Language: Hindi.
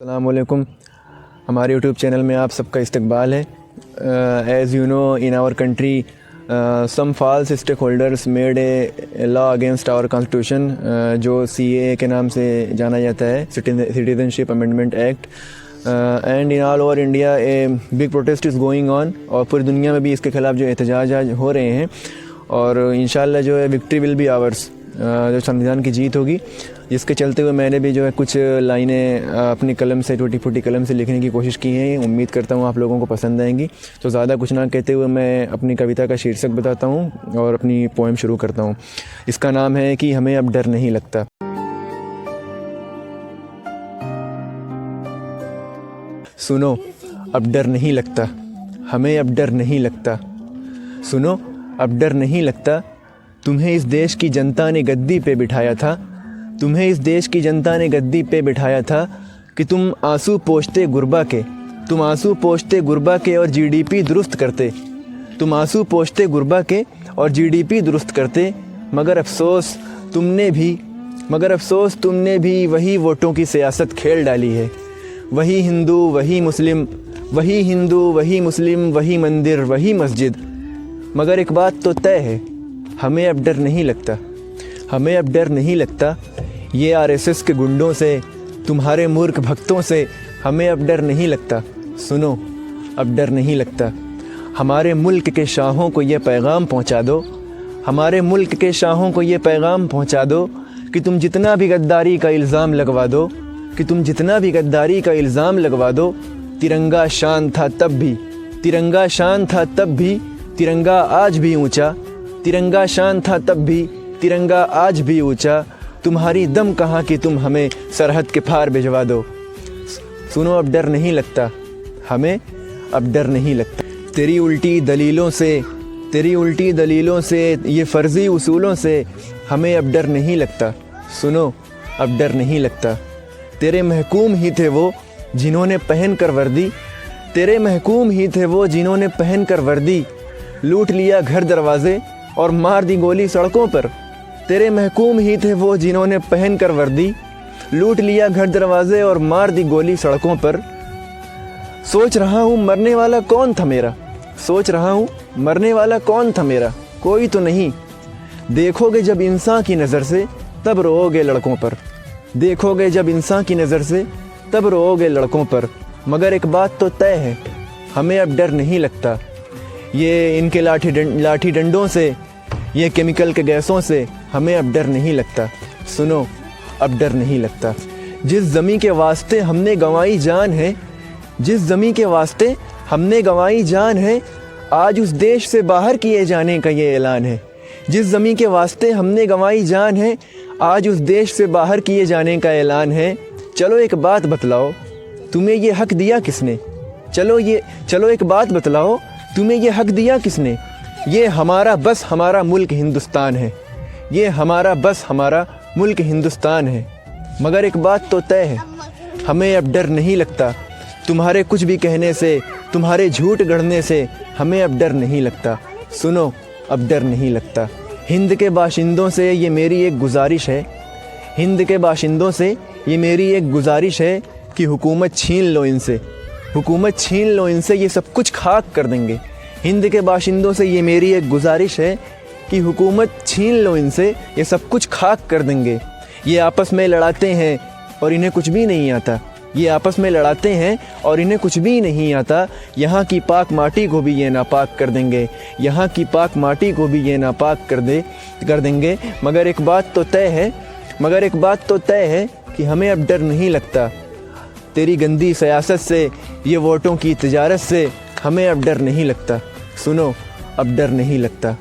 अस्सलामुअलैकुम। हमारे यूट्यूब चैनल में आप सबका इस्तकबाल है। As you know, in our country some false stake holders made a law against our constitution, जो CAA के नाम से जाना जाता है, citizenship amendment act. And in all over India a big protest is going on, और पूरी दुनिया में भी इसके ख़िलाफ़ जो एहतजाज आज हो रहे हैं, और इंशाल्लाह जो है विक्ट्री विल बी आवर्स, जो संविधान की जीत होगी। जिसके चलते हुए मैंने भी जो है कुछ लाइनें अपनी कलम से, टूटी फूटी कलम से लिखने की कोशिश की हैं। उम्मीद करता हूँ आप लोगों को पसंद आएंगी। तो ज़्यादा कुछ ना कहते हुए मैं अपनी कविता का शीर्षक बताता हूँ और अपनी पोएम शुरू करता हूँ। इसका नाम है कि हमें अब डर नहीं लगता। सुनो, अब डर नहीं लगता, हमें अब डर नहीं लगता। सुनो, अब डर नहीं लगता, तुम्हें इस देश की जनता ने गद्दी पे बिठाया था। तुम्हें इस देश की जनता ने गद्दी पे बिठाया था कि तुम आंसू पोंछते गुरबा के, तुम आंसू पोंछते गुरबा के और GDP दुरुस्त करते। तुम आंसू पोंछते गुरबा के और GDP दुरुस्त करते। मगर अफसोस तुमने भी वही वोटों की सियासत खेल डाली है। वही हिंदू वही मुस्लिम, वही हिंदू वही मुस्लिम, वही मंदिर वही मस्जिद। मगर एक बात तो तय है, हमें अब डर नहीं लगता। हमें अब डर नहीं लगता ये RSS के गुंडों से, तुम्हारे मूर्ख भक्तों से। हमें अब डर नहीं लगता। सुनो, अब डर नहीं लगता। हमारे मुल्क के शाहों को ये पैगाम पहुंचा दो, हमारे मुल्क के शाहों को ये पैगाम पहुंचा दो कि तुम जितना भी गद्दारी का इल्ज़ाम लगवा दो, कि तुम जितना भी गद्दारी का इल्ज़ाम लगवा दो, तिरंगा शान था तब भी, तिरंगा शान था तब भी, तिरंगा आज भी ऊंचा। तिरंगा शान था तब भी, तिरंगा आज भी ऊंचा। तुम्हारी दम कहाँ कि तुम हमें सरहद के पार भिजवा दो। सुनो, अब डर नहीं लगता, हमें अब डर नहीं लगता। तेरी उल्टी दलीलों से, तेरी उल्टी दलीलों से, ये फ़र्ज़ी उसूलों से हमें अब डर नहीं लगता। सुनो, अब डर नहीं लगता। तेरे महकूम ही थे वो जिन्होंने पहन कर वर्दी, तेरे महकूम ही थे वो जिन्होंने पहन कर वर्दी लूट लिया घर दरवाजे और मार दी गोली सड़कों पर। तेरे महकूम ही थे वो जिन्होंने पहन कर वर्दी लूट लिया घर दरवाजे और मार दी गोली सड़कों पर। सोच रहा हूँ मरने वाला कौन था मेरा, सोच रहा हूँ मरने वाला कौन था मेरा, कोई तो नहीं। देखोगे जब इंसान की नज़र से तब रोओगे लड़कों पर, देखोगे जब इंसान की नज़र से तब रोओगे लड़कों पर। मगर एक बात तो तय है, हमें अब डर नहीं लगता। ये इनके लाठी डंडों से, ये केमिकल के गैसों से हमें अब डर नहीं लगता। सुनो, अब डर नहीं लगता। जिस ज़मीं के वास्ते हमने गंवाई जान है, जिस ज़मीं के वास्ते हमने गंवाई जान है, आज उस देश से बाहर किए जाने का ये ऐलान है। जिस ज़मीं के वास्ते हमने गंवाई जान है, आज उस देश से बाहर किए जाने का ऐलान है। चलो एक बात बतलाओ, तुम्हें ये हक दिया किसने? चलो एक बात बतलाओ, तुम्हें ये हक दिया किसने? ये हमारा बस हमारा मुल्क हिंदुस्तान है, ये हमारा बस हमारा मुल्क हिंदुस्तान है। मगर एक बात तो तय है, हमें अब डर नहीं लगता। तुम्हारे कुछ भी कहने से, तुम्हारे झूठ गढ़ने से हमें अब डर नहीं लगता। सुनो, अब डर नहीं लगता। हिंद के बाशिंदों से ये मेरी एक गुजारिश है, हिंद के बाशिंदों से ये मेरी एक गुजारिश है कि हुकूमत छीन लो इनसे, हुकूमत छीन लो इनसे, ये सब कुछ खाक कर देंगे। हिंद के बाशिंदों से ये मेरी एक गुजारिश है कि हुकूमत छीन लो इनसे, ये सब कुछ खाक कर देंगे। ये आपस में लड़ाते हैं और इन्हें कुछ भी नहीं आता, ये आपस में लड़ाते हैं और इन्हें कुछ भी नहीं आता। यहाँ की पाक माटी को भी ये नापाक कर देंगे, यहाँ की पाक माटी को भी ये नापाक कर देंगे। मगर एक बात तो तय है, मगर एक बात तो तय है कि हमें अब डर नहीं लगता। तेरी गंदी सियासत से, ये वोटों की तिजारत से हमें अब डर नहीं लगता। सुनो, अब डर नहीं लगता।